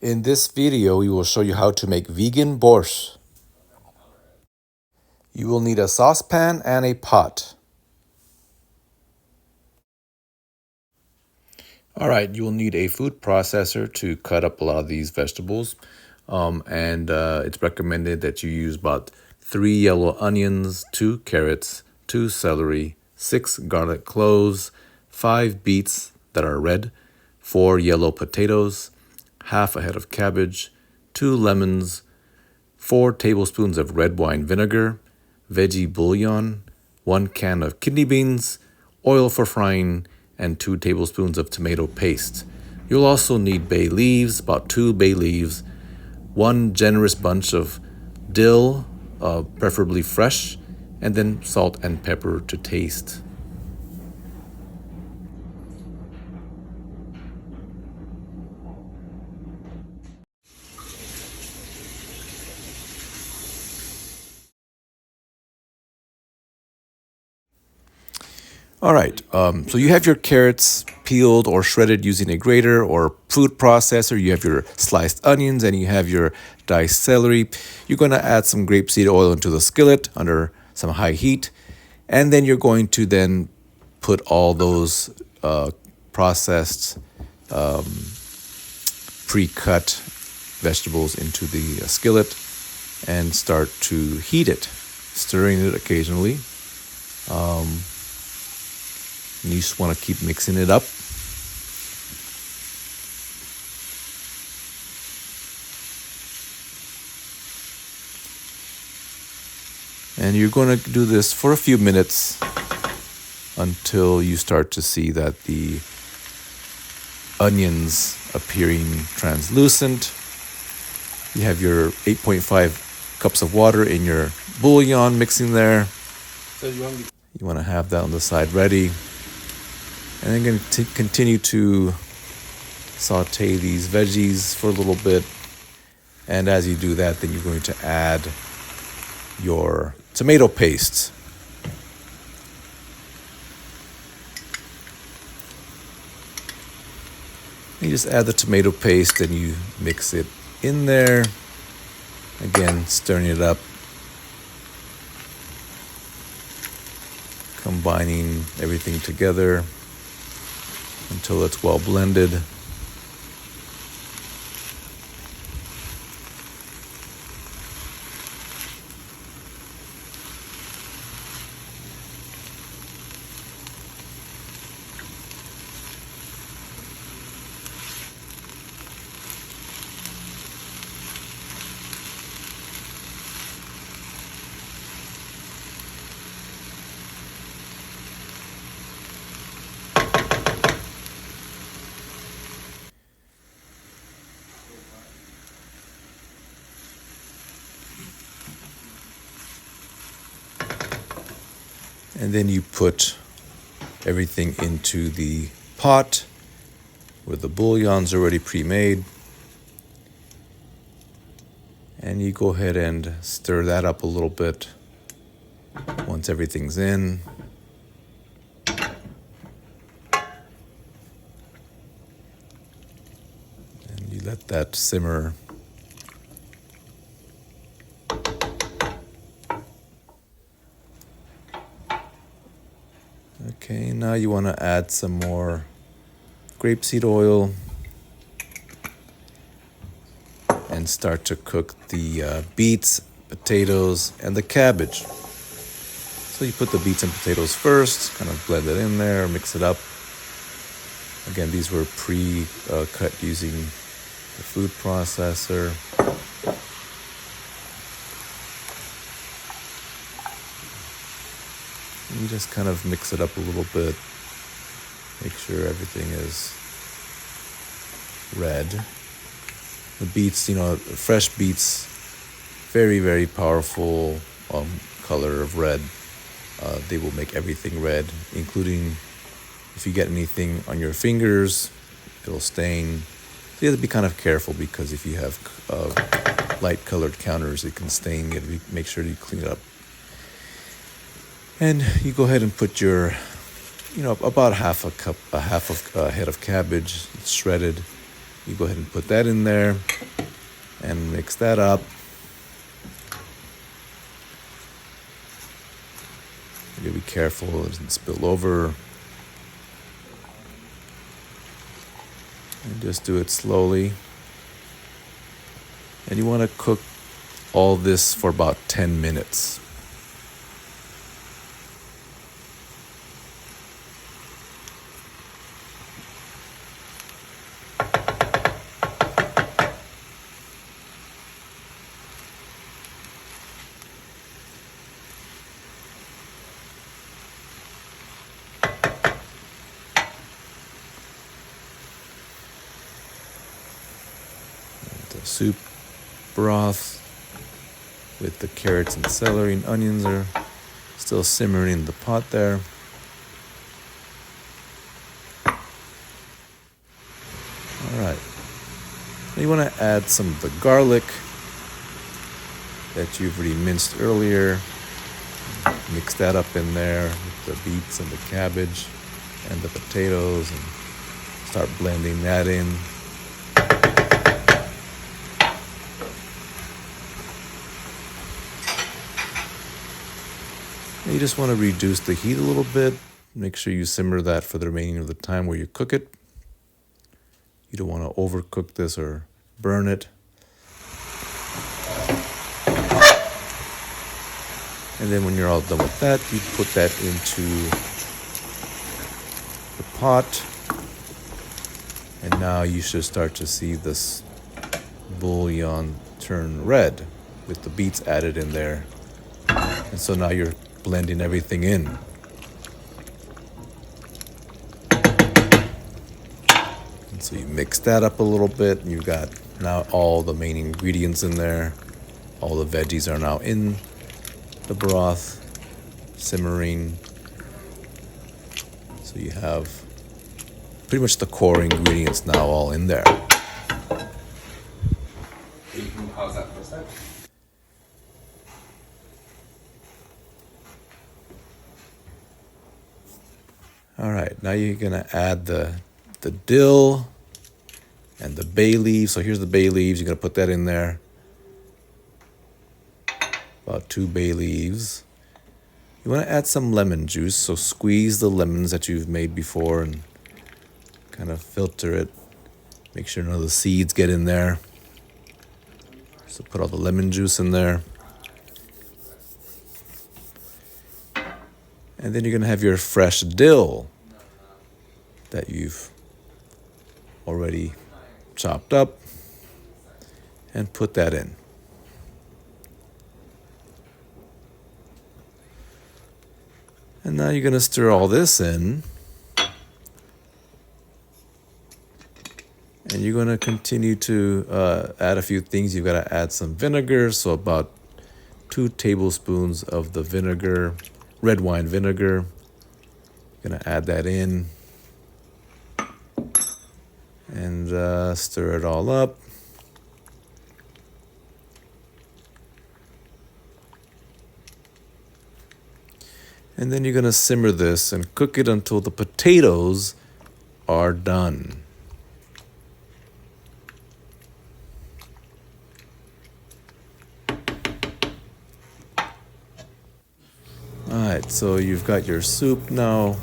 In this video, we will show you how to make vegan borscht. You will need a saucepan and a pot. Alright, you will need a food processor to cut up a lot of these vegetables. It's recommended that you use about 3 yellow onions, 2 carrots, 2 celery, 6 garlic cloves, 5 beets that are red, 4 yellow potatoes, half a head of cabbage, 2 lemons, 4 tablespoons of red wine vinegar, veggie bouillon, 1 can of kidney beans, oil for frying, and 2 tablespoons of tomato paste. You'll also need bay leaves, about 2 bay leaves, 1 generous bunch of dill, preferably fresh, and then salt and pepper to taste. All right, so you have your carrots peeled or shredded using a grater or food processor. You have your sliced onions and you have your diced celery. You're going to add some grapeseed oil into the skillet under some high heat. And then you're going to then put all those processed, pre-cut vegetables into the skillet and start to heat it, stirring it occasionally. You just want to keep mixing it up. And you're going to do this for a few minutes until you start to see that the onions appearing translucent. You have your 8.5 cups of water in your bouillon mixing there. You want to have that on the side ready. And then going to continue to saute these veggies for a little bit. And as you do that, then you're going to add your tomato paste. You just add the tomato paste and you mix it in there. Again, stirring it up. Combining everything together until it's well blended. And then you put everything into the pot where the bouillon's already pre-made. And you go ahead and stir that up a little bit once everything's in. And you let that simmer. Okay, now you want to add some more grapeseed oil and start to cook the beets, potatoes, and the cabbage. So you put the beets and potatoes first, kind of blend it in there, mix it up. Again, these were pre-cut using the food processor. You just kind of mix it up a little bit. Make sure everything is red. The beets, fresh beets, very, very powerful color of red. They will make everything red, including if you get anything on your fingers, it'll stain. So you have to be kind of careful because if you have light colored counters, it can stain. You have to make sure you clean it up. And you go ahead and put your, about half a head of cabbage shredded. You go ahead and put that in there and mix that up. You gotta be careful it doesn't spill over. And just do it slowly. And you want to cook all this for about 10 minutes. The soup broth with the carrots and celery and onions are still simmering in the pot there. All right. Now you want to add some of the garlic that you've already minced earlier. Mix that up in there with the beets and the cabbage and the potatoes and start blending that in. And you just want to reduce the heat a little bit. Make sure you simmer that for the remaining of the time where you cook it. You don't want to overcook this or burn it. And then when you're all done with that, you put that into the pot. And now you should start to see this bouillon turn red with the beets added in there. And so now you're blending everything in. And so you mix that up a little bit, and you've got now all the main ingredients in there. All the veggies are now in the broth, simmering. So you have pretty much the core ingredients now all in there. You can pause that for a sec. All right, now you're gonna add the dill and the bay leaves. So here's the bay leaves. You're gonna put that in there. About 2 bay leaves. You want to add some lemon juice. So squeeze the lemons that you've made before and kind of filter it. Make sure none of the seeds get in there. So put all the lemon juice in there. And then you're gonna have your fresh dill that you've already chopped up and put that in. And now you're gonna stir all this in. And you're gonna continue to add a few things. You've gotta add some vinegar, so about 2 tablespoons of the vinegar, red wine vinegar. Gonna add that in and stir it all up. And then you're gonna simmer this and cook it until the potatoes are done. All right, so you've got your soup now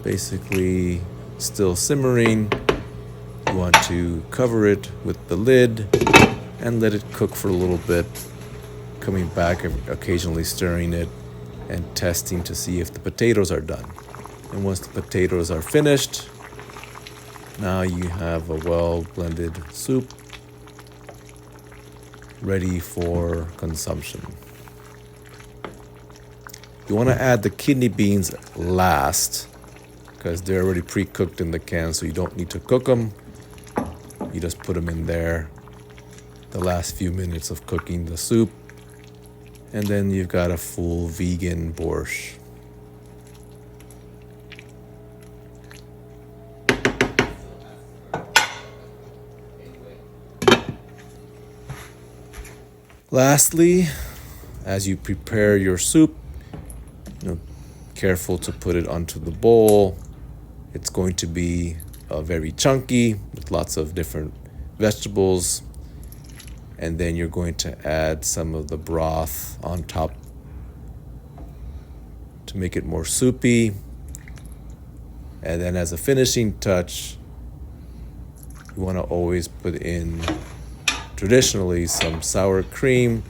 basically still simmering. You want to cover it with the lid and let it cook for a little bit, coming back and occasionally stirring it and testing to see if the potatoes are done. And once the potatoes are finished, now you have a well-blended soup ready for consumption. You want to add the kidney beans last because they're already pre-cooked in the can, so you don't need to cook them. You just put them in there the last few minutes of cooking the soup, and then you've got a full vegan borscht. Lastly, as you prepare your soup, careful to put it onto the bowl. It's going to be very chunky with lots of different vegetables. And then you're going to add some of the broth on top to make it more soupy. And then as a finishing touch, you want to always put in, traditionally, some sour cream.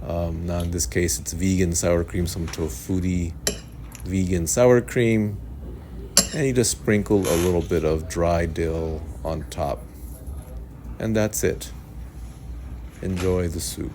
Now in this case it's vegan sour cream, some tofuti vegan sour cream. And you just sprinkle a little bit of dry dill on top. And that's it. Enjoy the soup.